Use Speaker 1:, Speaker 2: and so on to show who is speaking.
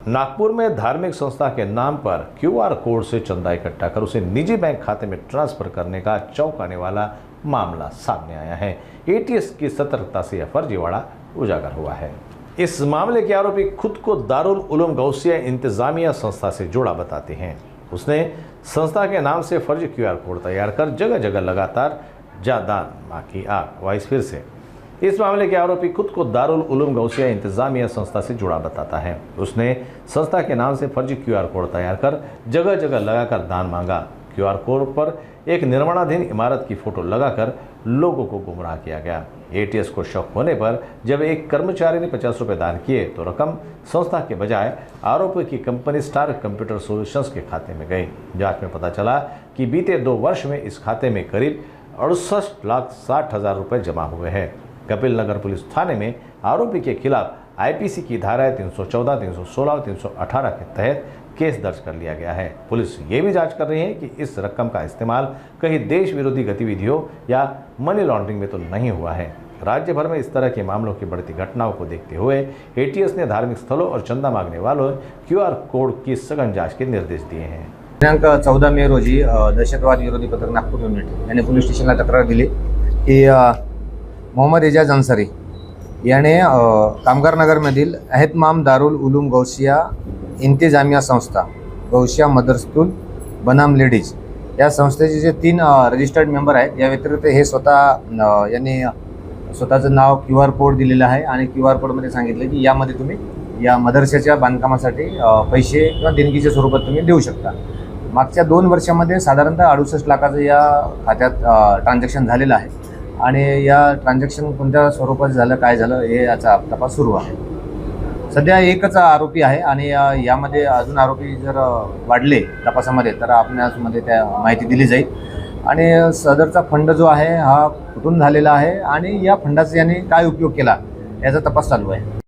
Speaker 1: नागपुर में धार्मिक संस्था के नाम पर क्यूआर कोड से चंदा इकट्ठा कर उसे निजी बैंक खाते में ट्रांसफर करने का चौंकाने वाला मामला सामने आया है। एटीएस की सतर्कता से यह फर्जीवाड़ा उजागर हुआ है। इस मामले के आरोपी खुद को दारुल उलूम गौसिया इंतजामिया संस्था से जुड़ा बताते हैं। उसने संस्था के नाम से फर्जी क्यूआर कोड तैयार कर जगह जगह लगातार जादान माँ की आग वाइस फिर से इस मामले के आरोपी खुद को दारुल उलूम गौसिया इंतजामिया संस्था से जुड़ा बताता है। उसने संस्था के नाम से फर्जी क्यूआर कोड तैयार कर जगह जगह लगाकर दान मांगा। क्यूआर कोड पर एक निर्माणाधीन इमारत की फोटो लगाकर लोगों को गुमराह किया गया। एटीएस को शक होने पर जब एक कर्मचारी ने 50 रुपये दान किए तो रकम संस्था के बजाय आरोपी की कंपनी स्टार कंप्यूटर सॉल्यूशंस के खाते में गई। जांच में पता चला कि बीते 2 वर्ष में इस खाते में करीब 68,60,000 रुपये जमा हुए हैं। कपिल नगर पुलिस थाने में आरोपी के खिलाफ आईपीसी की धाराएं 314, 316 और 318 के तहत केस दर्ज कर लिया गया है। पुलिस ये भी जांच कर रही है कि इस रकम का इस्तेमाल कहीं देश विरोधी गतिविधियों या मनी लॉन्ड्रिंग में तो नहीं हुआ है। राज्य भर में इस तरह के मामलों की बढ़ती घटनाओं को देखते हुए एटीएस ने धार्मिक स्थलों और चंदा मांगने वालों क्यूआर कोड की सघन जांच के निर्देश दिए हैं।
Speaker 2: दिनांक 14 मे रोजी दहशतवाद विरोधी पथक नागपूर युनिट यांनी पोलीस स्टेशनला तक्रार दिली की मोहम्मद एजाज अन्सारी याने कामगार नगरमधील एहतमाम दारुल उलूम गौसिया इंतजामिया संस्था, गौसिया मदरसतुल बनाम लेडीज या संस्थेचे जे 3 रजिस्टर्ड मेंबर आहेत, या व्यतिरिक्त हे यांनी स्वतःचं नाव क्यूआर कोड दिलेलं आहे आणि क्यूआर कोडमध्ये सांगितलं की यामध्ये तुम्ही या मदरशाच्या बांधकामासाठी पैसे किंवा देणगीच्या स्वरूपात तुम्ही देऊ शकता। मागच्या 2 वर्षांमध्ये साधारणतः 68 लाखाचं या खात्यात ट्रान्झॅक्शन झालेलं आहे आणि या ट्रान्झॅक्शन कोणत्या स्वरूपात झालं, काय झालं हे याचा तपास सुरू आहे। सध्या एकच आरोपी आहे आणि यामध्ये अजून आरोपी जर वाढले तपासामध्ये तर आपल्यामध्ये त्या माहिती दिली जाईल आणि सदरचा फंड जो आहे हा कुठून झालेला आहे आणि या फंडाचा याने काय उपयोग केला याचा तपास चालू आहे।